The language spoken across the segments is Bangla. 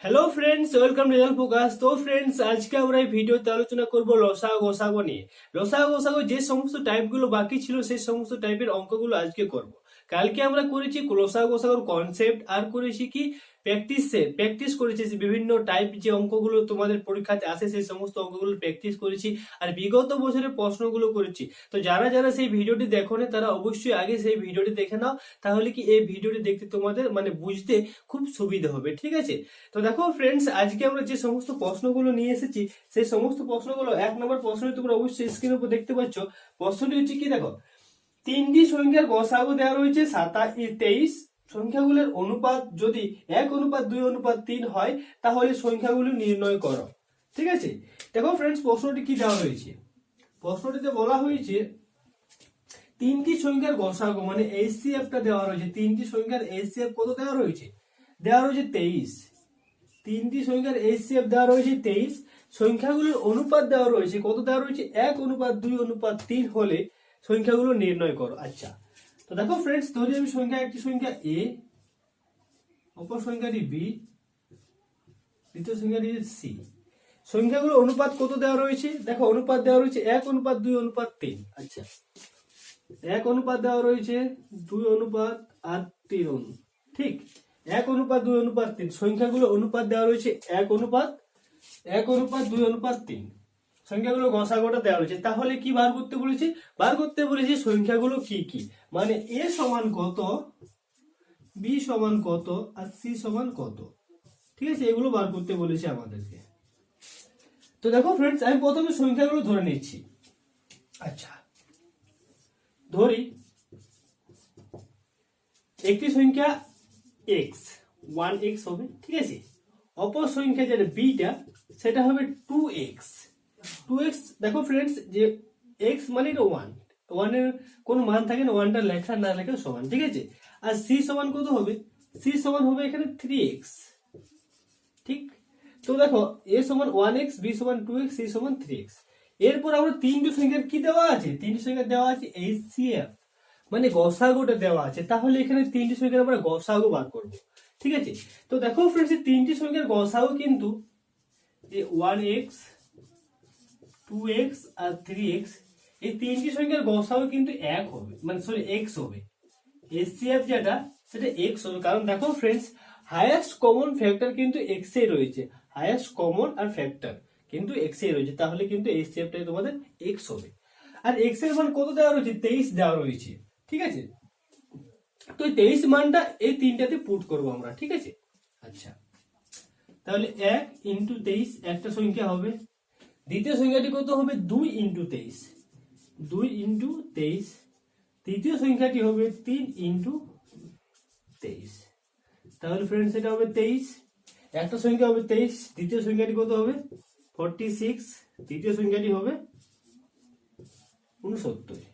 Hello friends, welcome result focus. তো ফ্রেন্ডস, আজকে আমরা এই ভিডিওতে আলোচনা করব লসাগু গসাগু নিয়ে। লসাগু গসাগু যে সমস্ত টাইপগুলো বাকি ছিল সেই সমস্ত টাইপের অঙ্কগুলো আজকে করব। কালকে আমরা করেছি লসাগু গসাগুর কনসেপ্ট, আর করেছি কি প্র্যাকটিস করেছি বিভিন্ন টাইপ যে অঙ্কগুলো তোমাদের পরীক্ষাতে আসে সেই সমস্ত অঙ্কগুলো প্র্যাকটিস করেছি, আর বিগত বছরের প্রশ্নগুলো করেছি। তো যারা যারা সেই ভিডিওটি দেখোনি তারা অবশ্যই আগে সেই ভিডিওটি দেখে নাও, তাহলে কি এই ভিডিওটি দেখতে তোমাদের বুঝতে খুব সুবিধা হবে। ঠিক আছে, তো দেখো ফ্রেন্ডস, আজকে আমরা যে সমস্ত প্রশ্নগুলো নিয়ে এসেছি সেই সমস্ত প্রশ্নগুলো, এক নম্বর প্রশ্নটি তোমরা অবশ্যই স্ক্রিনের উপর দেখতে পাচ্ছ। প্রশ্নটি হচ্ছে কি, দেখো, তিনটি সংখ্যার গসাগু দেওয়া রয়েছে 23। সংখ্যাগুলোর অনুপাত যদি 1:2:3 হয় তাহলে সংখ্যাগুলো নির্ণয় করো। ঠিক আছে, দেখো ফ্রেন্ডস, প্রশ্নটি কি দেওয়া হয়েছে। প্রশ্নটিতে বলা হয়েছে তিনটি সংখ্যার গসাগু মানে এইচসিএফটা দেওয়া রয়েছে। তিনটি সংখ্যার এইচসিএফ কত দেওয়া রয়েছে? দেওয়া রয়েছে 23। তিনটি সংখ্যার এইচসিএফ দেওয়া রয়েছে 23। সংখ্যাগুলোর অনুপাত দেওয়া রয়েছে, কত দেওয়া রয়েছে? 1:2:3 হলে সংখ্যাগুলো নির্ণয় করো। আচ্ছা, তো দেখো ফ্রেন্ডস, ধরি আমি একটি সংখ্যা এ, অপর সংখ্যাটি বি, দ্বিতীয় সংখ্যাটি সি। সংখ্যাগুলোর অনুপাত কত দেওয়া রয়েছে? দেখো, অনুপাত দেওয়া রয়েছে 1:2:3। আচ্ছা, 1 অনুপাত দেওয়া রয়েছে, 2 অনুপাত আর 3। ঠিক, 1:2:3। সংখ্যাগুলো অনুপাত দেওয়া রয়েছে 1:2:3। সংখ্যাগুলো গসাগুটা দেওয়া রয়েছে। তাহলে কি বার করতে বলেছি? বার করতে বলেছি সংখ্যাগুলো কি কি, মানে এ সমান কত, বি সমান কত, আর সি সমান কত। ঠিক আছে, এগুলো বার করতে বলেছে আমাদেরকে। তো দেখো ফ্রেন্ডস, আমি প্রথমে সংখ্যাগুলো ধরে নিচ্ছি। আচ্ছা, ধরি একটি সংখ্যা এক্স, 1x হবে। ঠিক আছে, অপর সংখ্যা যেটা বিটা সেটা হবে 2x। 2x, দেখো ফ্রেন্ডস, যে x মানে এটা 1 এর কোনো মান থাকে না, 1টা লেখা না লেখা সমান। ঠিক আছে, আর c সমান কত হবে? c সমান হবে এখানে 3x। ঠিক, তো দেখো a সমান 1x, b সমান 2x, c সমান 3x। এরপর আমরা তিনটি সংখ্যার কি দেওয়া আছে? তিনটি সংখ্যা দেওয়া আছে HCF, মানে গসাগুটা দেওয়া আছে। তাহলে এখানে তিনটি সংখ্যার আমরা গসাগু বার করব। ঠিক আছে, তো দেখো ফ্রেন্ডস, এই তিনটি সংখ্যার গসাগু কিন্তু 1x, 2x আর 3x, এই তিনটি সংখ্যার গসাগু কিন্তু এক হবে, মানে সরি x হবে। HCF যেটা সেটা x হবে, কারণ দেখো ফ্রেন্ডস, হাইয়েস্ট কমন ফ্যাক্টর কিন্তু x এ রয়েছে। হাইয়েস্ট কমন আর ফ্যাক্টর কিন্তু x এ রয়েছে, তাহলে কিন্তু HCF টাই তোমাদের x হবে। আর x এর মান কত দেওয়া রয়েছে? 23 দেওয়া রয়েছে। ঠিক আছে, তো 23 মানটা এই তিনটাতে পুট করব আমরা। ঠিক আছে, আচ্ছা, তাহলে 1 × 23 একটা সংখ্যা হবে। দ্বিতীয় সংখ্যাটি কত হবে? 2 × 23, 2 × 23। তৃতীয় সংখ্যাটি হবে 3 × 23। তাহলে ফ্রেন্ডস, এটা হবে 23। একটা সংখ্যা হবে 23, দ্বিতীয় সংখ্যাটি কত হবে? 46, তৃতীয় সংখ্যাটি হবে 69।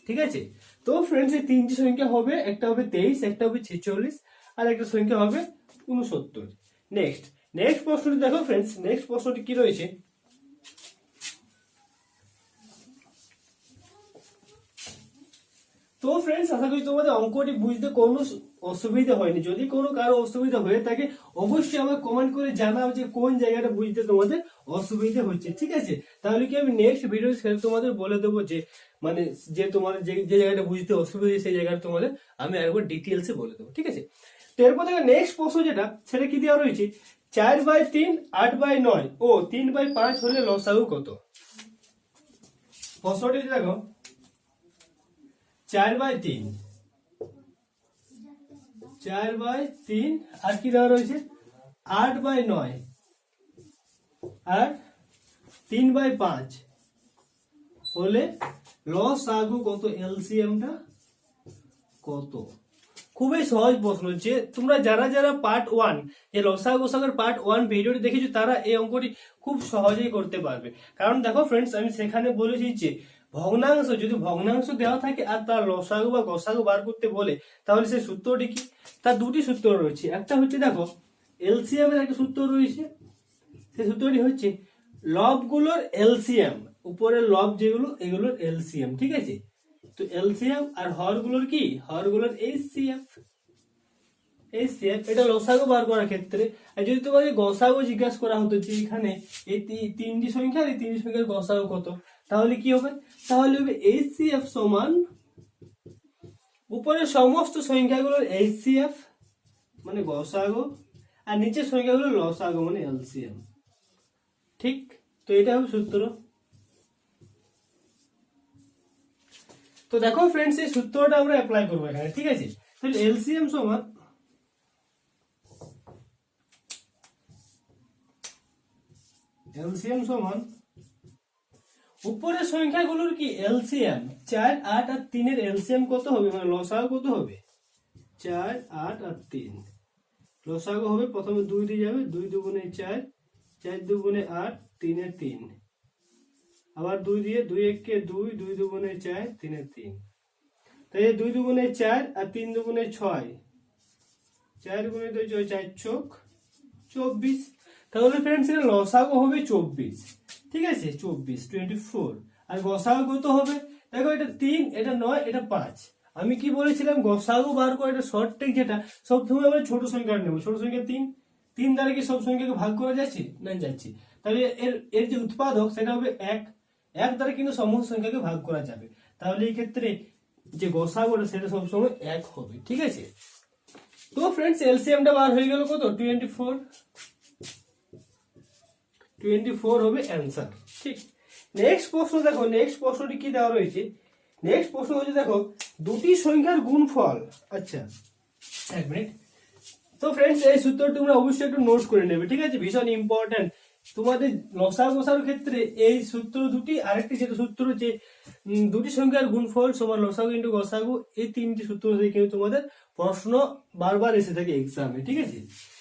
ঠিক আছে, তো ফ্রেন্ডস, এই তিনটি সংখ্যা হবে, একটা হবে 23, একটা হবে 46, আর একটা সংখ্যা হবে 69। নেক্সট প্রশ্নটি দেখো ফ্রেন্ডস, নেক্সট প্রশ্নটি কি রয়েছে। তো ফ্রেন্ডস, আশা করি তোমাদের অঙ্কটি বুঝতে কোনো অসুবিধা হয়নি। যদি কোনো কারো অসুবিধা হয়ে থাকে অবশ্যই আমাকে কমেন্ট করে জানাও যে কোন জায়গাটা বুঝতে তোমাদের অসুবিধা হচ্ছে। ঠিক আছে, তাহলে কি আমি নেক্সট ভিডিও তোমাদের বলে দেবো যে যে তোমাদের যে জায়গাটা বুঝতে অসুবিধা সেই জায়গাটা তোমাদের আমি একবার ডিটেলসে বলে দেবো। ঠিক আছে, তো এরপর দেখো নেক্সট প্রশ্ন যেটা, সেটা কি দেওয়া রয়েছে? 4/3, 8/9 ও 3/5 হলে লসাগু কত? প্রশ্নটি দেখো, 4/3, 4/3 আর কি দেওয়া রয়েছে? 8/9 আর 3/5 হলে লসাগু কত? এলসিএমটা কত? খুবই সহজ প্রশ্ন হচ্ছে। তোমরা যারা যারা পার্ট 1 যে লসাগু গোসাগুর পার্ট 1 ভিডিওটি দেখেছো তারা এই অঙ্কটি খুব সহজেই করতে পারবে। কারণ দেখো ফ্রেন্ডস, আমি সেখানে বলেছি যে ভগ্নাংশ, যদি ভগ্নাংশ দেওয়া থাকে আর তার লসাগু বা গসাগু বার করতে বলে, তাহলে সেই সূত্রটি কি? তার দুটি সূত্র রয়েছে। একটা হচ্ছে, দেখো, এলসিএম এর একটা সূত্র রয়েছে। সেই সূত্রটি হচ্ছে লবগুলোর এলসিএম, উপরের লব যেগুলো এগুলোর এলসিএম। ঠিক আছে, তো এলসিএম আর হরগুলোর কি? হরগুলোর এইচসিএফ। HCF এটা লসাগু বার করার ক্ষেত্রে। আর যদি তোমাকে গসাগু জিজ্ঞাসা করা হতো যে এখানে এই তিনটি সংখ্যা আর এই তিনটি সংখ্যার গসাগু কত, তাহলে কি হবে? তাহলে হবে HCF সমান উপরের সমস্ত সংখ্যাগুলোর HCF মানে গসাগু, আর নিচের সংখ্যাগুলো লসাগু মানে LCM। ঠিক, তো এটা হবে সূত্র। তো দেখো ফ্রেন্ডস, এই সূত্রটা আমরা অ্যাপ্লাই করবো এখানে, ঠিক আছে? তাহলে LCM সমান উপরের সংখ্যাগুলোর কি LCM 4, 8 আর 3 এর LCM কত হবে, মানে লসাগু কত হবে? 4, 8 আর 3 লসাগু হবে, প্রথমে 2 দিয়ে যাবে, 2 দুগুণে 4, 4 দুগুণে 8, 3 এর 3, আবার 2 দিয়ে, 2 একে 2, 2 দুগুণে 4, 3 এর 3, তাই 2 দুগুণে 4 আর 3 দুগুণে 6, 4 গুণে 2 4 চোখ 24। তাহলে ফ্রেন্ডস এর লসাগু হবে 24, ঠিক আছে? 24 আর গসাগু কত হবে? দেখো এটা 3, এটা 9, এটা 5। আমি কি বলেছিলাম, গসাগু বার করে এটা শর্ট ট্রিক, যেটা সবসময় আমরা ছোট সংখ্যা নেব। ছোট সংখ্যা 3 দ্বারা কি সব সংখ্যাকে ভাগ করা যাচ্ছে? না, যাচ্ছে। তাহলে এর এর যে উৎপাদক সেটা হবে 1 দ্বারা কিন্তু সমস্ত সংখ্যাকে ভাগ করা যাবে। তাহলে এই ক্ষেত্রে যে গসাগুটা সেটা সবসময় 1 হবে, ঠিক আছে? তো ফ্রেন্ডস এলসিএমটা বার হয়ে গেল কত? 24 হবে অ্যান্সার। ঠিক, নেক্সট প্রশ্ন দেখো, নেক্সট প্রশ্নটি কি দেওয়া রয়েছে? নেক্সট প্রশ্ন হচ্ছে দেখো দুটি সংখ্যার গুণফল। আচ্ছা, এক মিনিট। তো ফ্রেন্ডস এই সূত্রটি তোমরা অবশ্যই একটু নোট করে নেবে, ঠিক আছে? ভীষণ ইম্পর্টেন্ট তোমাদের লসাগু গসাগুর ক্ষেত্রে এই সূত্র দুটি। আরেকটি যেটা সূত্র যে দুটি সংখ্যার গুণফল সমান লসাগু ইন্টু গসাগু, এই তিনটি সূত্র থেকে কিন্তু তোমাদের প্রশ্ন বারবার এসে থাকে এক্সামে, ঠিক আছে?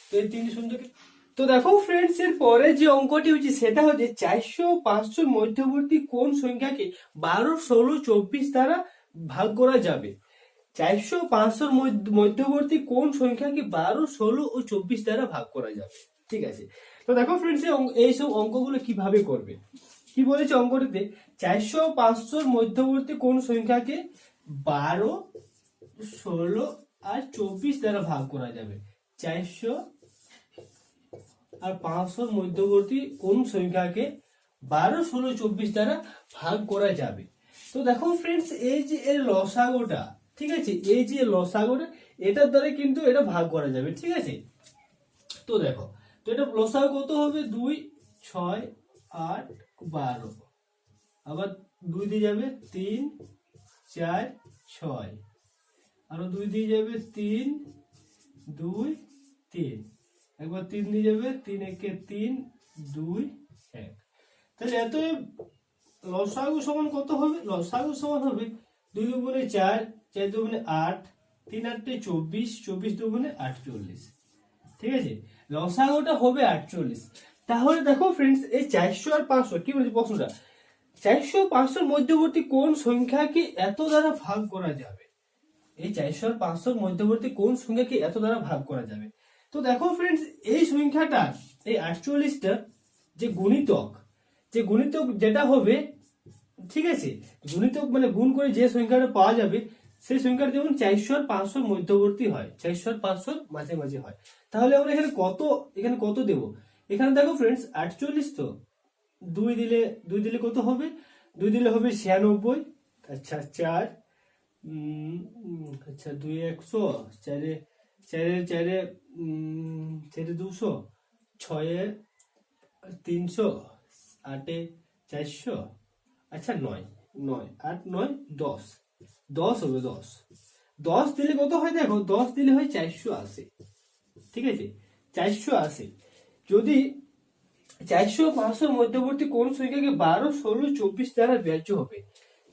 তো এই তিনটি সূত্রকে, তো দেখো ফ্রেন্ডস এর পরে যে অঙ্কটি হচ্ছে সেটা হচ্ছে 400 500 মধ্যবর্তী কোন সংখ্যাকে 12 16 24 দ্বারা ভাগ করা যাবে। 400 500 মধ্যবর্তী কোন সংখ্যাকে 12 16 ও 24 দ্বারা ভাগ করা যাবে, ঠিক আছে? তো দেখো ফ্রেন্ডস এইসব অঙ্কগুলো কিভাবে করবে, কি বলেছে অঙ্কটিতে? 400 500 মধ্যবর্তী কোন সংখ্যাকে 12 16 আর 24 দ্বারা ভাগ করা যাবে। 400 আর 500 মধ্যবর্তী কোন সংখ্যাকে 12 16 24 দ্বারা ভাগ করা যাবে। তো দেখো ফ্রেন্ডস এই যে এর লসাগুটা, ঠিক আছে? এই যে লসাগুটা, এটার দ্বারা কিন্তু এটা ভাগ করা যাবে, ঠিক আছে? তো দেখো, তো এটা লসাগু কত হবে? 2 6 8 12, আবার 2 দিয়ে যাবে 3 4 6, আরো 2 দিয়ে যাবে 3 2 3, একবার 3 দিয়ে যাবে, 3 একে 3 2 1। তাহলে এত লসাগু সমান কত হবে? লসাগু সমান হবে 2 দুগুণে 4, 4 দুগুণে 8, 3 8 24, 24 দুগুণে 48, ঠিক আছে? লসাগুটা হবে 48। তাহলে দেখো ফ্রেন্ডস এই 400 আর 500 কি বলছে প্রশ্নটা? 400 500 মধ্যবর্তী কোন সংখ্যাকে এত দ্বারা ভাগ করা যাবে? এই 400 আর 500 মধ্যবর্তী কোন সংখ্যাকে এত দ্বারা ভাগ করা যাবে? তো দেখো ফ্রেন্ডস এই সংখ্যাটা, এই 48টা যে গুণিতক, যেটা হবে, ঠিক আছে? গুণিতক মানে গুণ করে যে সংখ্যাটা পাওয়া যাবে সেই সংখ্যাটা যেমন 400 আর 500 মধ্যবর্তী হয়, 400 আর 500 মাঝামাঝি হয়। তাহলে আমরা এখানে কত দেব? এখানে দেখো ফ্রেন্ডস 48, তো 2 দিলে কত হবে? 2 দিলে হবে 96। আচ্ছা 4, আচ্ছা 2 100, 4 4 200, 6 300, 8 400, আচ্ছা 9 9 8 9 10, 10 হবে 10 দিলে কত হয়? দেখো 10 দিলে হয় 480, ঠিক আছে? 480। যদি 400 500 মধ্যবর্তী কোন সংখ্যাকে 12 16 24 দ্বারা বিভাজ্য হবে,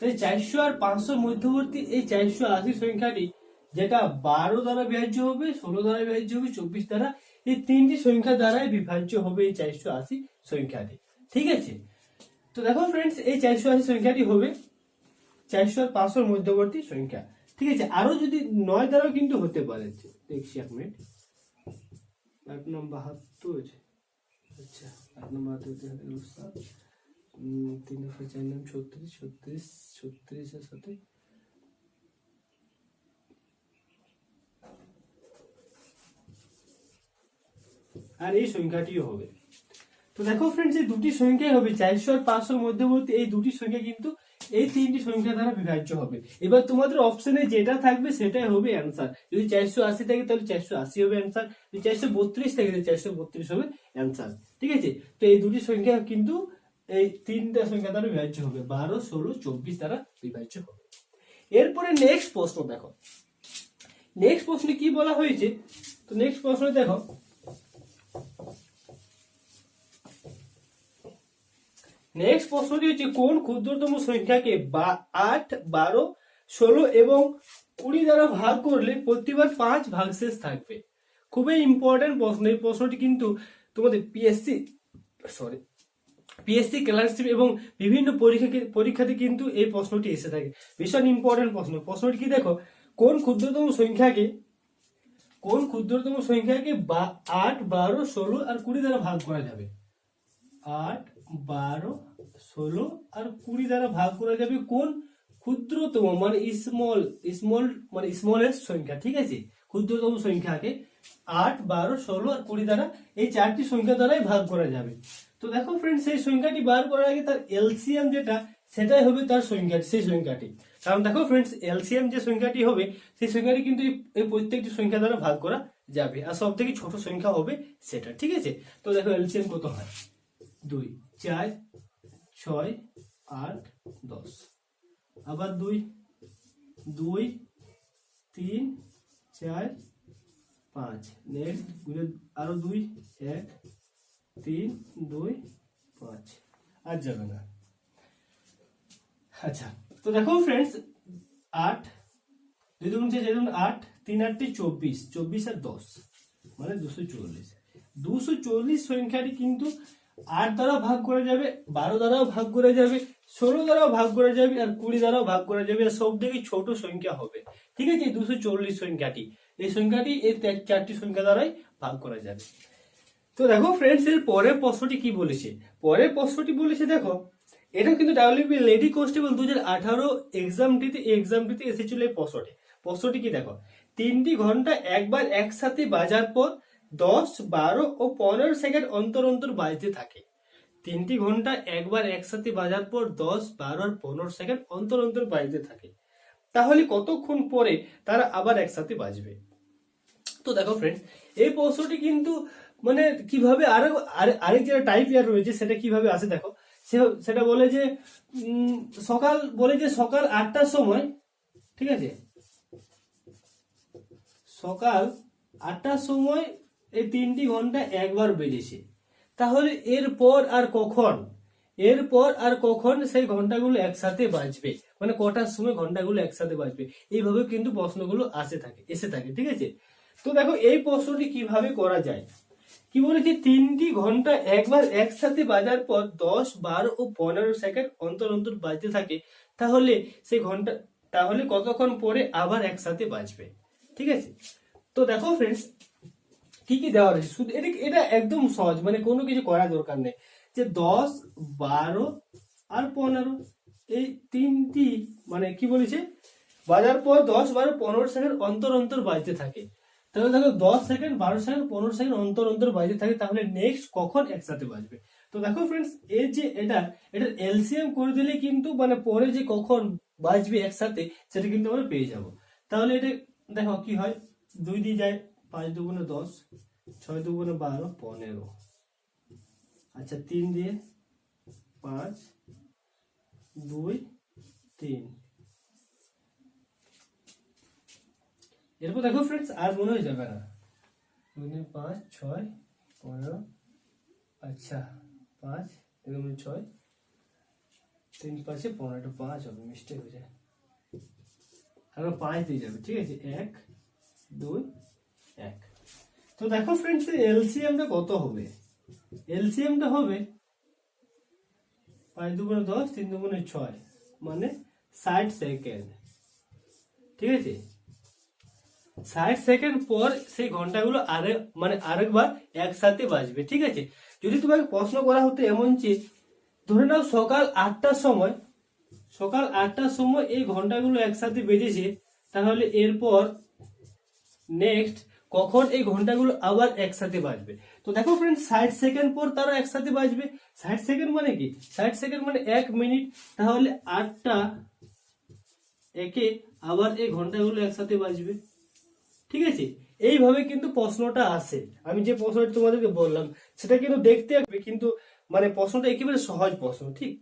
তাই 400 আর 500 মধ্যবর্তী এই 480 সংখ্যাটি যেটা 12 দ্বারা বিভাজ্য হবে, 16 দ্বারা বিভাজ্য হবে, 24 দ্বারা, এই তিনটি সংখ্যা দ্বারাই বিভাজ্য হবে এই 480 সংখ্যাটি, ঠিক আছে? তো দেখো ফ্রেন্ডস এই 480 সংখ্যাটি হবে 400 আর 500 মধ্যবর্তী সংখ্যা, ঠিক আছে? আরো যদি 9 দ্বারাও কিন্তু হতে পারে, দেখছি এক মিনিট। 8 নম্বর 72, আচ্ছা 8 নম্বর 72 3 4 নাম 36 36 36 এর সাথে আর এই সংখ্যাটিও হবে। তো দেখো ফ্রেন্ডস, এই দুটি সংখ্যাই হবে 400 আর 500 মধ্যবর্তী এই দুটি সংখ্যা কিন্তু এই তিনটি সংখ্যা দ্বারা বিভাজ্য হবে। এবার তোমাদের অপশনে যেটা থাকবে সেটাই হবে অ্যান্সার। যদি 480 থাকে তাহলে 480 হবে অ্যান্সার, যদি 432 থাকে তাহলে 432 হবে অ্যান্সার। ঠিক আছে, তো এই দুটি সংখ্যা কিন্তু এই তিনটা সংখ্যা দ্বারা বিভাজ্য হবে, 12, 16, 24 দ্বারা বিভাজ্য হবে। এরপরে নেক্সট প্রশ্ন দেখো, নেক্সট প্রশ্নে কি বলা হয়েছে। তো নেক্সট প্রশ্ন দেখো, নেক্সট প্রশ্নটি হচ্ছে কোন ক্ষুদ্রতম সংখ্যাকে 8, 12, 16 এবং 20 দ্বারা ভাগ করলে প্রতিবার 5 ভাগশেষ থাকবে। খুবই ইম্পর্টেন্ট প্রশ্ন। এই প্রশ্নটি কিন্তু তোমাদের পিএসসি ক্লার্কশিপ এবং বিভিন্ন পরীক্ষাতে কিন্তু এই প্রশ্নটি এসে থাকে। ভীষণ ইম্পর্টেন্ট প্রশ্ন। প্রশ্নটি কি দেখো, কোন ক্ষুদ্রতম সংখ্যাকে 8, 12, 16 আর 20 দ্বারা ভাগ করা যাবে। 8, 12, 16 আর 20 দ্বারা ভাগ করা যাবে কোন ক্ষুদ্রতম মানে স্মলেস্ট সংখ্যা। ঠিক আছে, ক্ষুদ্রতম সংখ্যাকে 8, 12, 16 আর 20 দ্বারা এই চারটি সংখ্যা দ্বারাই ভাগ করা যাবে। তো দেখো ফ্রেন্ডস, সেই সংখ্যাটি বার করার আগে তার এলসিএম যেটা সেটাই হবে তার সেই সংখ্যাটি। কারণ দেখো ফ্রেন্ডস, এলসিএম যে সংখ্যাটি হবে সেই সংখ্যাটি কিন্তু এই প্রত্যেকটি সংখ্যা দ্বারা ভাগ করা যাবে, আর সব থেকে ছোট সংখ্যা হবে সেটা। ঠিক আছে, তো দেখো এলসিএম কত হয়, 2, 4, 6, 8, 10, আবার 2, 3, 4, 5, নেক্সট আরো 2, 1, 3, 2, 5, আর যাবে না। আচ্ছা, তো দেখো ফ্রেন্ডস, 8, 2 2 8, 3 8 24, 24 আর 10 মানে 240। 240 সংখ্যাটি কিন্তু 8 দ্বারা ভাগ করা যাবে, 12 দ্বারাও ভাগ করা যাবে, 16 দ্বারাও ভাগ করা যাবে, আর 20 দ্বারাও ভাগ করা যাবে, আর সব থেকে ছোট সংখ্যা হবে। ঠিক আছে, 240 সংখ্যাটি, এই সংখ্যাটি এই চারটি সংখ্যা দ্বারাই ভাগ করা যাবে। তো দেখো ফ্রেন্ডস, এর পরের প্রশ্নটি কি বলেছে। পরের প্রশ্নটি বলেছে দেখো, এটা কিন্তু ডাব্লিউবি লেডি কনস্টেবল 2018 এক্সামটিতে এসেছিল এই প্রশ্নটি। প্রশ্নটি কি দেখো, 3টি ঘন্টা একবার একসাথে বাজার পর 10, 12 ও 15 সেকেন্ড অন্তর অন্তর বাজতে থাকে। 3টি ঘন্টা একবার একসাথে বাজার পর 10, 12 আর 15 সেকেন্ড অন্তর অন্তর বাজতে থাকে, তাহলে কতক্ষণ পরে তারা আবার একসাথে বাজবে। তো দেখো ফ্রেন্ডস, এই প্রশ্নটি কিন্তু মানে কিভাবে আরেক যেটা টাইপ ইয়ার রয়েছে সেটা কিভাবে আসে দেখো। সেটা বলে যে সকাল 8টার সময়, ঠিক আছে, সকাল 8টার সময় এই 3টি ঘন্টা একবার বেজেছে, তাহলে এরপর আর কখন সেই ঘন্টাগুলো একসাথে বাজবে, মানে কটার সময় ঘন্টাগুলো একসাথে বাজবে। এইভাবে কিন্তু প্রশ্নগুলো এসে থাকে। ঠিক আছে, তো দেখো এই প্রশ্নটি কিভাবে করা যায়। কি বলেছি, 3টি ঘন্টা একবার একসাথে বাজার পর 10, 12 ও 15 সেকেন্ড অন্তর অন্তর বাজতে থাকে, তাহলে কতক্ষণ পরে আবার একসাথে বাজবে। ঠিক আছে, তো দেখো ফ্রেন্ডস, কি কি দেওয়া রয়েছে, শুধু এটা একদম সহজ, মানে কোনো কিছু করার দরকার নেই। যে 10, 12 আর 15 এই তিনটি মানে কি বলেছে, বাজার পর 10, 12, 15 সেকেন্ড অন্তর অন্তর বাজতে থাকে। তাহলে দেখো 10 সেকেন্ড, 12 সেকেন্ড, 15 সেকেন্ড অন্তর অন্তর বাজতে থাকে, তাহলে নেক্সট কখন একসাথে বাজবে। তো দেখো ফ্রেন্ডস, এই যে এটার এলসিএম করে দিলে কিন্তু মানে পরে যে কখন বাজবে একসাথে সেটা কিন্তু আমরা পেয়ে যাব। তাহলে এটা দেখো কি হয়, 2 দিয়ে যায়, 5 দুগুণে 10, 6 দুগুণে 12, 15। আচ্ছা, 3 দিয়ে 5, 2, 3। এরপর দেখো ফ্রেন্ডস, আর মনে হয়ে যাবে না, 2, 5, 6, 15। আচ্ছা, 5 2, 6, 3, 5 15, এটা 5 হবে, মিস্টেক হয়ে যায়, আর 5 দিয়ে যাবে। ঠিক আছে, 1, 2, 1। তো দেখো ফ্রেন্ডস, এলসিএমটা কত হবে, এলসিএমটা হবে 5 দুগুণে 10, 3 দুগুণে 6 মানে 60 সেকেন্ড। ঠিক আছে, 60 সেকেন্ড পর সেই ঘন্টাগুলো আরেকবার একসাথে বাজবে। ঠিক আছে, যদি তোমাকে প্রশ্ন করা হতো এমন যে ধরে নাও সকাল 8টার সময় এই ঘন্টাগুলো একসাথে বেজেছে, তাহলে এরপর নেক্সট কখন এই ঘন্টাগুলো আবার একসাথে বাজবে। তো দেখো ফ্রেন্ডস 60 সেকেন্ড পর তারা একসাথে বাজবে। 60 সেকেন্ড মানে কি, 60 সেকেন্ড মানে 1 মিনিট। তাহলে 8টা একে আবার এই ঘন্টাগুলো একসাথে বাজবে। ঠিক আছে, এইভাবে কিন্তু প্রশ্নটা আসে। আমি যে প্রশ্নটা তোমাদেরকে বললাম সেটা কিন্তু দেখতে হবে, কিন্তু মানে প্রশ্নটা একেবারে সহজ প্রশ্ন। ঠিক,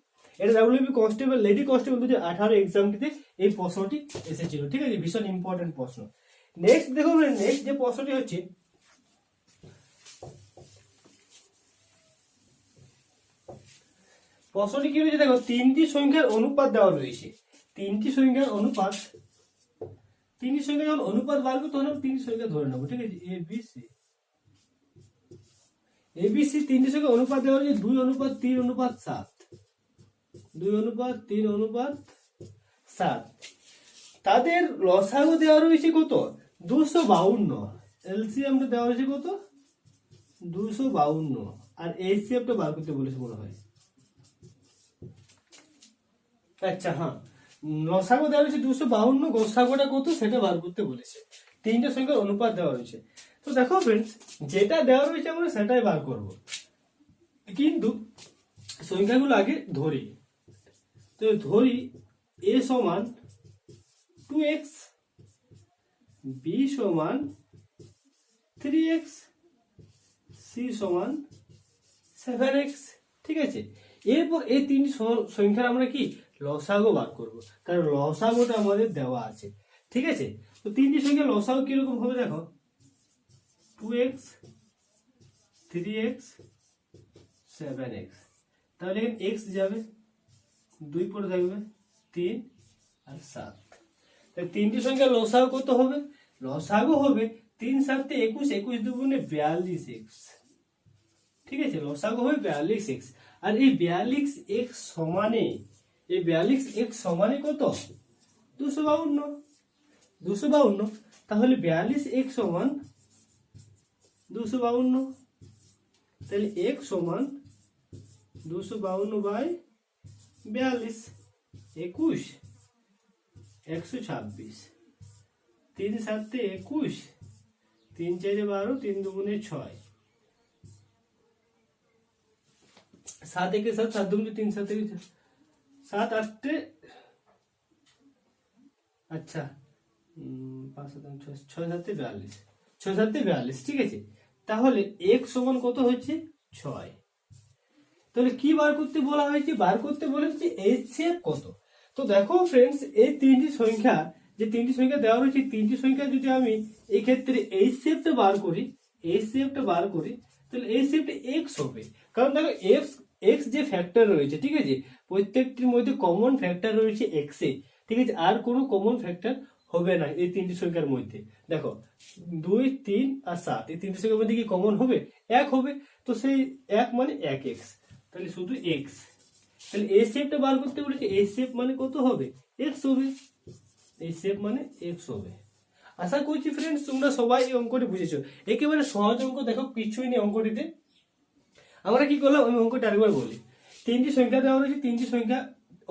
এটা ডাব্লিউবি কনস্টেবল, লেডি কনস্টেবল 2018 এক্সামটিতে এই প্রশ্নটি এসেছিল। ঠিক আছে, ভীষণ ইম্পর্টেন্ট প্রশ্ন। নেক্সট দেখো, নেক্সট যে প্রশ্নটি হচ্ছে, প্রশ্নটি কি রয়েছে দেখো, তিনটি সংখ্যার অনুপাত দেওয়া রয়েছে। তিনটি সংখ্যার অনুপাত, তিনটি সংখ্যা যখন অনুপাত বার করতে হলে তিনটি সংখ্যা ধরে নেবো। ঠিক আছে, এবিসি তিনটি সংখ্যা অনুপাত দেওয়া হয়েছে 2:3:7। 2:3:7। তাদের লসাগু দেওয়া রয়েছে কত, 252। এলসিএমটা দেওয়া রয়েছে কত, 252। আর এইচসিএফটা বার করতে বলেছে মনে হয়। আচ্ছা হ্যাঁ, লসাগু দেওয়া রয়েছে 252, গোসাগুটা কত সেটা বার করতে বলেছে। তিনটা সংখ্যার অনুপাত দেওয়া রয়েছে। তো দেখো ফ্রেন্ডস, যেটা দেওয়া রয়েছে আমরা সেটাই বার করব, কিন্তু সংখ্যাগুলো আগে ধরি। তো ধরি a সমান 2x, b সমান 3x, c সমান 7x। ঠিক আছে, এরপর এই তিনটি সংখ্যার আমরা কি লসাগু বার করব, কারণ লসাগুটা আমাদের দেওয়া আছে। ঠিক আছে, তো তিনটি সংখ্যা লসাগু কিরকম হবে দেখো, 2x, 3x, 7x। তাহলে এখানে x যাবে, 2 পরে থাকবে 3 আর 7। তাহলে তিনটি সংখ্যা লসাগু কত হবে, লসাগু হবে 3 7 21, 21 দুগুণে 42x। ঠিক আছে, লসাগু হবে 42x। আর এই 42x সমানে, এই 42x সমানে কত, 252। 252, তাহলে 42x সমান 252। তাহলে x সমান 252/42, 21, 126। 3 7 21, 3 4 12, 3 দুগুণে 6, 7 1 7, 7 দুগুণে 3, 7 7 8, আচ্ছা 5 7 6 7 42, 6 7 42। ঠিক আছে, তাহলে x সমান কত হচ্ছে 6। তাহলে কি বার করতে বলা হয়েছে, বার করতে বলেছে এইচসিএফ কত। তো দেখো ফ্রেন্ডস, এই তিনটি সংখ্যা, যে তিনটি সংখ্যা দেওয়া রয়েছে, তিনটি সংখ্যা যদি আমি এই ক্ষেত্রে এইচসিএফটা বার করি, এইচসিএফটা বার করি, তাহলে এইচসিএফটা x হবে। কারণ দেখো x যে ফ্যাক্টর রয়েছে, ঠিক আছে, প্রত্যেকটির মধ্যে কমন ফ্যাক্টর রয়েছে x এ। ঠিক আছে, আর কোনো কমন ফ্যাক্টর হবে না এই তিনটি সংখ্যার মধ্যে। দেখো 2 3 আর 7, এই তিনটি সংখ্যার মধ্যে কি কমন হবে, 1 হবে। তো সেই 1 মানে 1x, তাহলে শুধু x। তাহলে এই শেপটা বার করতে বলেছে, এই শেপ মানে কত হবে, x হবে। এই শেপ মানে x হবে। আশা করছি ফ্রেন্ডস তোমরা সবাই এই অঙ্কটি বুঝেছো। একেবারে সহজ অঙ্ক, দেখো কিছুই নেই অঙ্কটিতে। আমরা কি করলাম, আমি অঙ্কটা আরেকবার বলি। তিনটি সংখ্যা দেওয়া রয়েছে, তিনটি সংখ্যা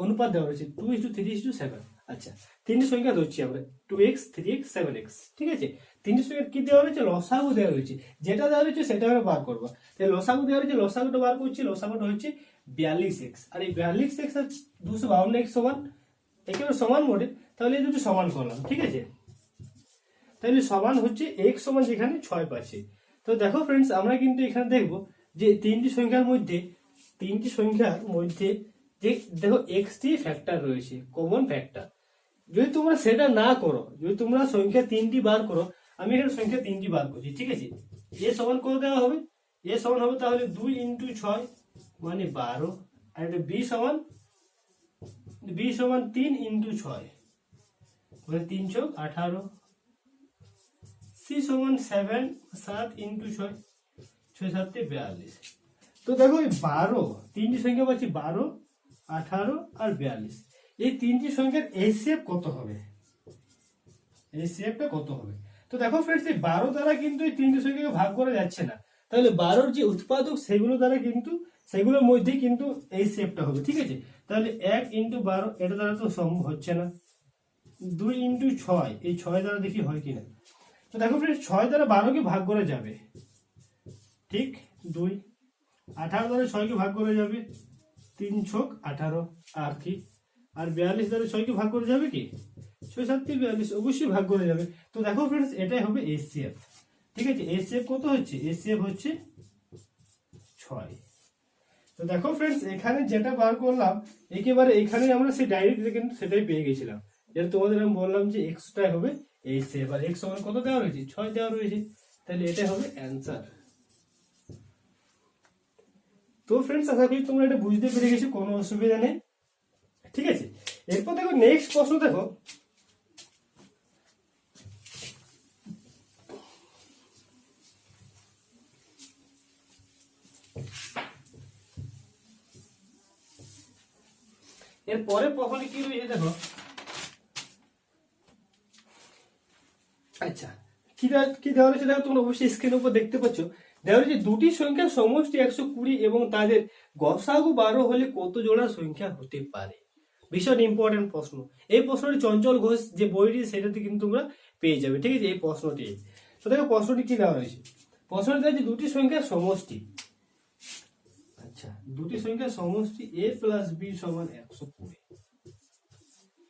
অনুপাত দেওয়া রয়েছে 2:3:7। আচ্ছা, তিনটি সংখ্যা ধরছি আমরা 2x, 3x, 7x। ঠিক আছে, তিনটি সংখ্যা কি দেওয়া রয়েছে, লসাগু দেওয়া রয়েছে। যেটা দেওয়া রয়েছে সেটা আমরা বার করবো। তাহলে লসাগু দেওয়া রয়েছে, লসাগুটা বার করছি। লসাগুটা হচ্ছে 42x, আর এই 42x আর 252x সমান, একেবারে সমান মোডে। তাহলে এই দুটো সমান করলাম। ঠিক আছে, তাহলে সমান হচ্ছে x সমান যেখানে 6 পাচ্ছি। তো দেখো ফ্রেন্ডস, আমরা কিন্তু এখানে দেখবো যে তিনটি সংখ্যার মধ্যে যে দেখো এক্সটি ফ্যাক্টর রয়েছে, কমন ফ্যাক্টর। যদি তোমরা সেটা না করো, যদি তোমরা সংখ্যা 3টি বার করো, আমি এখানে সংখ্যা 3টি বার করছি। ঠিক আছে, এ সমান করে দেওয়া হবে, এ সমান হবে তাহলে 2 × 6 মানে 12, আর এটা বি সমান 3 × 6 মানে 3 × 18, সি সমান 7 × 6, 6 7 42। তো দেখো এই 12, তিনটি সংখ্যা পাচ্ছি 12, 18 আর 42। এই তিনটি সংখ্যার এইচসিএফ কত হবে, এইচসিএফটা কত হবে। তো দেখো ফ্রেন্ডস, এই 12 দ্বারা কিন্তু এই তিনটি সংখ্যাকে ভাগ করা যাচ্ছে না। তাহলে 12-র যে উৎপাদক সেগুলো দ্বারা কিন্তু, সেগুলোর মধ্যে কিন্তু এইচসিএফটা হবে। ঠিক আছে, তাহলে 1 × 12, এটা দ্বারা তো সম্ভব হচ্ছে না। 2 × 6, এই 6 দ্বারা দেখি হয় কিনা। তো দেখো ফ্রেন্ডস 6 দ্বারা 12কে ভাগ করা যাবে, ঠিক 2। 18 দ্বারা 6কে ভাগ করা যাবে, 3 ছক 18, আর কি, আর 42 দ্বারা 6কে ভাগ করা যাবে কি, 6 7 42, অবশ্যই ভাগ করা যাবে। তো দেখো ফ্রেন্ডস এটাই হবে এসসিএফ, ঠিক আছে। এসসিএফ কত হচ্ছে, এসসিএফ হচ্ছে 6। তো দেখো ফ্রেন্ডস এখানে যেটা বার করলাম একেবারে এখানে আমরা সেই ডাইরেক্ট কিন্তু সেটাই পেয়ে গেছিলাম, যেটা তোমাদের আমি বললাম যে এক্সটাই হবে এসসিএফ, আর এক্স সমান কত দেওয়া রয়েছে, 6 দেওয়া রয়েছে, তাহলে এটাই হবে অ্যান্সার। তো ফ্রেন্ডস আশা করি তোমরা এটা বুঝতে পেরে গেছো, কোনো অসুবিধা নেই, ঠিক আছে। এরপর দেখো নেক্সট প্রশ্ন, দেখো এর পরে প্রশ্নে কি রয়েছে দেখো। আচ্ছা কি দেওয়া রয়েছে দেখো, তোমরা অবশ্যই স্ক্রিনের উপর দেখতে পাচ্ছ। দেওয়া রয়েছে দুটি সংখ্যার সমষ্টি 120 এবং তাদের গসাগু 12 হলে কত জোড়া সংখ্যা হতে পারে। ভীষণ ইম্পর্টেন্ট প্রশ্ন। এই প্রশ্নটি চঞ্চল ঘোষ যে বইটি সেটাতে কিন্তু তোমরা পেয়ে যাবে, ঠিক আছে, এই প্রশ্নটি। তো দেখো প্রশ্নটি কি দেওয়া রয়েছে, প্রশ্নটি দেওয়া দুটি সংখ্যার সমষ্টি, আচ্ছা দুটি সংখ্যার সমষ্টি a প্লাস b সমান 120,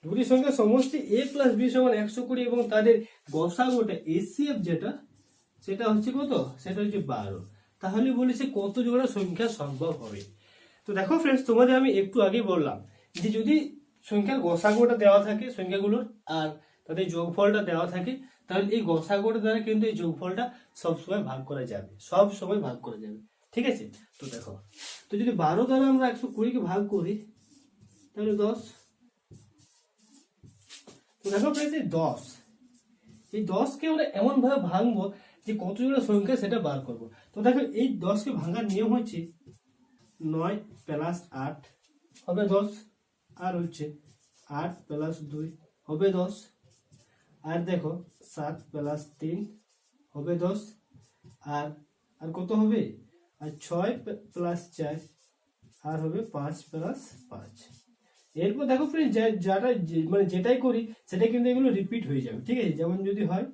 দুটি সংখ্যার সমষ্টি a প্লাস b সমান 120 এবং তাদের গসাগুটা এসসিএফ যেটা সেটা হচ্ছে কত, সেটা হচ্ছে 12। তাহলে বলেছে কত জোড়া সংখ্যা সম্ভব হবে। তো দেখো ফ্রেন্ডস তোমাদের আমি একটু আগে বললাম যে যদি সংখ্যার গসাগুটা দেওয়া থাকে সংখ্যাগুলোর আর তাদের যোগফলটা দেওয়া থাকে, তাহলে এই গসাগুটা দ্বারা কিন্তু এই যোগফলটা সবসময় ভাগ করা যাবে, সব সময় ভাগ করা যাবে, ঠিক আছে। তো দেখো, তো যদি 12 দ্বারা আমরা 120কে ভাগ করি তাহলে 10। তো দেখো ফ্রেন্ডস এই 10কে আমরা এমন ভাবে ভাঙবো যে কত জোড়া সংখ্যা সেটা বার করব। তো দেখো এই 10কে ভাঙার নিয়ম হচ্ছে 9 প্লাস 8 হবে 10, আর হচ্ছে 8 প্লাস 2 হবে 10, আর দেখো 7 প্লাস 3 হবে 10, আর আর কত হবে, আর 6 প্লাস 4 আর হবে 5 প্লাস 5। এরপর দেখো ফ্রেন্ড যাটা মানে যেটাই করি সেটা কিন্তু এগুলো রিপিট হয়ে যাবে, ঠিক আছে। যেমন যদি হয়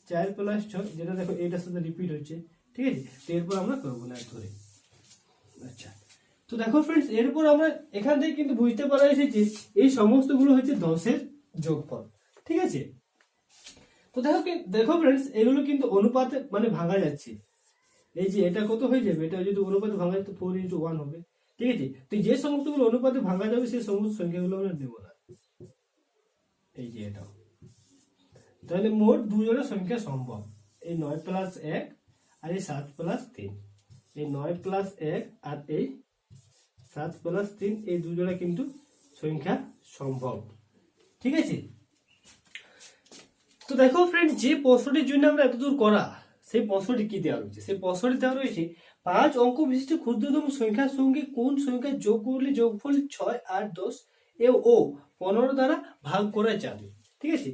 4 প্লাস 6, যেটা দেখো এটার সাথে রিপিট হচ্ছে, ঠিক আছে। তো এরপর আমরা করবো না ধরে। আচ্ছা তো দেখো ফ্রেন্ডস এরপর আমরা এখান থেকে কিন্তু বুঝতে পারা যাচ্ছে যে এই সমস্তগুলো হচ্ছে 10-এর যোগফল, ঠিক আছে। তো দেখো ফ্রেন্ডস এগুলো কিন্তু অনুপাতে মানে ভাঙা যাচ্ছে, এই যে এটা কত হয়ে যাবে, এটা যদি অনুপাতে ভাঙা যায় তো 4:1 হবে, ঠিক আছে। তো যে সমস্তগুলো অনুপাতে ভাঙা যাবে সেই সমস্ত সংখ্যাগুলো আমরা নেব না, এই যে এটা। তাহলে মোট 2 জোড়া সংখ্যা সম্ভব, এই 9 প্লাস 1 আর এই 7 প্লাস 3, এই 9 প্লাস 1 আর এই 7 প্লাস 3, এই 2 জোড়া কিন্তু সংখ্যা সম্ভব, ঠিক আছে। তো দেখো ফ্রেন্ড যে প্রশ্নটির জন্য আমরা এতদূর করা সেই প্রশ্নটি কি দেওয়া রয়েছে, সেই প্রশ্নটি দেওয়া রয়েছে 5 অঙ্ক বিশিষ্ট ক্ষুদ্রতম সংখ্যার সঙ্গে কোন সংখ্যা যোগ করলে যোগফল 6, 8, 10 ও 15 দ্বারা ভাগ করা যাবে, ঠিক আছে।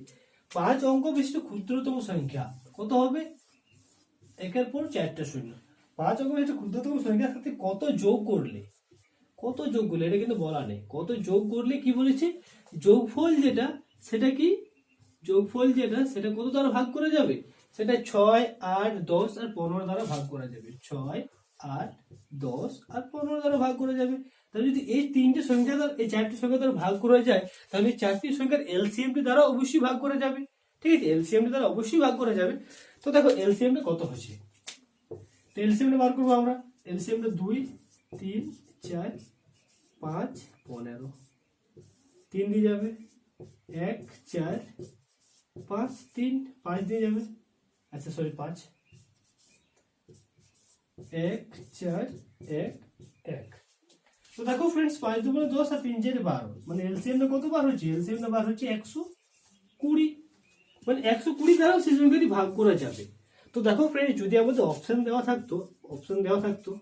5 অঙ্ক বিশিষ্ট ক্ষুদ্রতম সংখ্যা কত হবে, একের পর 4টা শূন্য। 5 অঙ্ক বিশিষ্ট ক্ষুদ্রতম সংখ্যার সাথে কত যোগ করলে এটা কিন্তু বলা নেই, কত যোগ করলে কি বলেছে, যোগফল যেটা সেটা কি, যোগফল যেটা সেটা কত দ্বারা ভাগ করা যাবে, সেটা 6, 8, 10 আর 15 দ্বারা ভাগ করা যাবে, 6, 8, 10 আর 15 দ্বারা ভাগ করা যাবে। তাহলে যদি এই 3টে সংখ্যা দ্বারা এই 4টি সংখ্যা দ্বারা ভাগ করা যায় তাহলে এই 4টি সংখ্যার এলসিএমটি দ্বারা অবশ্যই ভাগ করা যাবে, ঠিক আছে, এলসিএমটি দ্বারা অবশ্যই ভাগ করা যাবে। তো দেখো এলসিএমটা কত হচ্ছে, তো এলসিএমটা বার করবো আমরা, এলসিএমটা 2, 3, 4, 5, 15, 3 দিয়ে যাবে, 1, 4, 5, 3, 5 দিয়ে যাবে, আচ্ছা সরি 5, 1, 4, 1, 1। তো দেখো ফ্রেন্ডস 5 2 10 আর 3 4 12, মানে এলসিএমটা কত বার হচ্ছে, এলসিএমটা বার হচ্ছে 120, মানে 120 দ্বারাও সেই সংখ্যাটি ভাগ করা যাবে। তো দেখো ফ্রেন্ডস যদি আমাদের অপশন দেওয়া থাকতো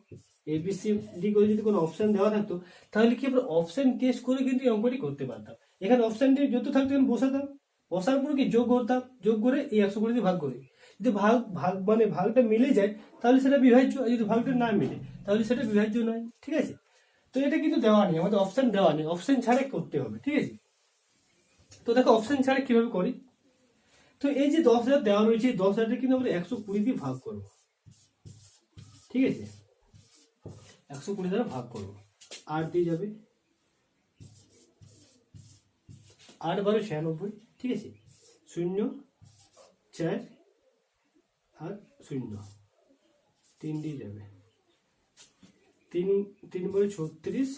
এবিসিডি করে যদি কোনো অপশন দেওয়া থাকতো তাহলে কি আমরা অপশন টেস্ট করে কিন্তু এই অঙ্কটি করতে পারতাম। এখানে অপশনটি যত থাকতো বসাতাম, বসার পর কি যোগ করতাম, যোগ করে এই 120 দিয়ে ভাগ করি, যদি মানে ভাগটা মিলে যায় তাহলে সেটা বিভাজ্য, আর যদি ভাগটা না মিলে তাহলে সেটা বিভাজ্য নয়, ঠিক আছে। তো এটা কিন্তু দেওয়া নেই, আমাদের অপশন দেওয়া নেই, অপশন ছাড়া করতে হবে, ঠিক আছে। তো দেখো অপশন ছাড়া কিভাবে করি, তো এই যে 10,000 দেওয়া রয়েছে, 10,000 কিন্তু আমরা 120 দিয়ে ভাগ করব। ঠিক আছে, 120 দ্বারা ভাগ করব। 8 দিয়ে যাবে, 8 12 96। ঠিক আছে, 0 4 আর 0 3 দিয়ে যাবে, 3 3 12 36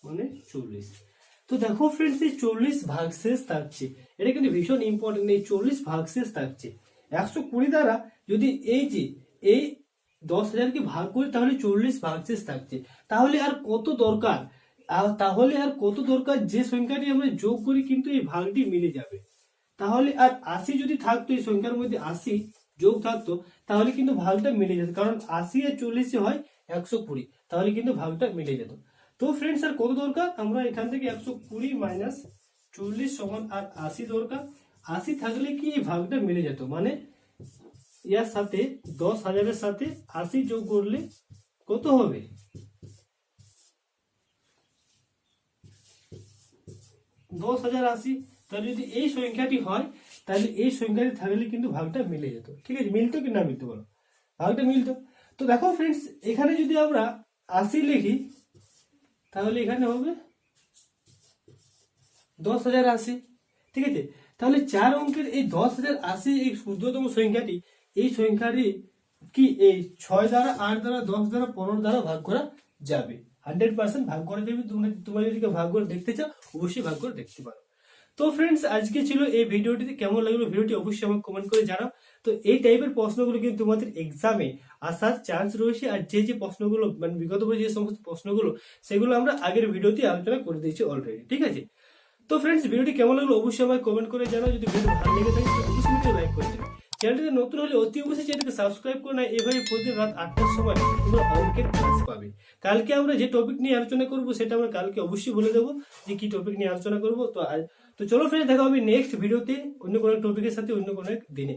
মানে 40। তো দেখো ফ্রেন্ডস, এই 40 ভাগশেষ থাকছে, এটা কিন্তু ভীষণ ইম্পর্টেন্ট। এই 40 ভাগশেষ থাকছে 120 দ্বারা। যদি এই যে এই 10,000 কে ভাগ করি তাহলে 40 ভাগশেষ থাকছে। তাহলে আর কত দরকার, যে সংখ্যাটি আমরা যোগ করি কিন্তু এই ভাগটি মিলে যাবে। তাহলে আর 80 যদি থাকতো, এই সংখ্যার মধ্যে 80 যোগ থাকতো, তাহলে কিন্তু ভাগটা মিলে যেত। কারণ 80 আর 40 হয় 120, তাহলে কিন্তু ভাগটা মিলে যেত। তো ফ্রেন্ডস, আর কত দরকার, আমরা এখান থেকে 120 মাইনাস 40 সমান আর 80 দরকার। 80 থাকলে কি এই ভাগটা মিলে যেত, মানে ইয়ার সাথে 10,000-এর সাথে 80 যোগ করলে কত হবে, 10,080। তাহলে যদি এই সংখ্যাটি হয়, তাহলে এই সংখ্যাটি থাকলে কিন্তু ভাগটা মিলে যেত। ঠিক আছে, মিলতো কি না মিলতো বলো, ভাগটা মিলতো। তো দেখো ফ্রেন্ডস, এখানে যদি আমরা 80 লিখি তাহলে এখানে হবে 10,080। ঠিক আছে, তাহলে 4 অঙ্কের এই 10,080 এই ক্ষুদ্রতম সংখ্যাটি, এই সংখ্যাটি কি এই 6 দ্বারা, 8 দ্বারা, 10 দ্বারা, 15 দ্বারা ভাগ করা যাবে। 100% ভাগ করা যাবে। তোমরা যদি ভাগ করে দেখতে চাও, অবশ্যই ভাগ করে দেখতে পারো। তো ফ্রেন্ডস, আজকে ছিল এই ভিডিওটিতে। কেমন লাগলো ভিডিওটি অবশ্যই আমাকে কমেন্ট করে জানাও। তো এই টাইপের প্রশ্নগুলো কিন্তু তোমাদের এক্সামে আসার চান্স রয়েছে। আর যে প্রশ্নগুলো মানে বিগত বছর যে সমস্ত প্রশ্নগুলো, সেগুলো আমরা আগের ভিডিওতে আলোচনা করে দিয়েছি অলরেডি। ঠিক আছে, তো ফ্রেন্ডস, ভিডিওটি কেমন লাগলো অবশ্যই আমাকে কমেন্ট করে জানাও। যদি ভিডিও ভালো লেগে থাকে তো অবশ্যই ভিডিও লাইক করে দেবে। চ্যানেলটিতে নতুন হলে অতি অবশ্যই চ্যানেলকে সাবস্ক্রাইব করে না। এভাবে প্রতিদিন রাত 8টার সময় তোমরা অঙ্কের ক্লাস পাবে। কালকে আমরা যে টপিক নিয়ে আলোচনা করব সেটা আমরা কালকে অবশ্যই বলে দেবো যে কি টপিক নিয়ে আলোচনা করবো। তো চলো ফ্রেন্ডস, দেখা হবে নেক্সট ভিডিওতে অন্য কোনো টপিকের সাথে অন্য কোনো এক দিনে।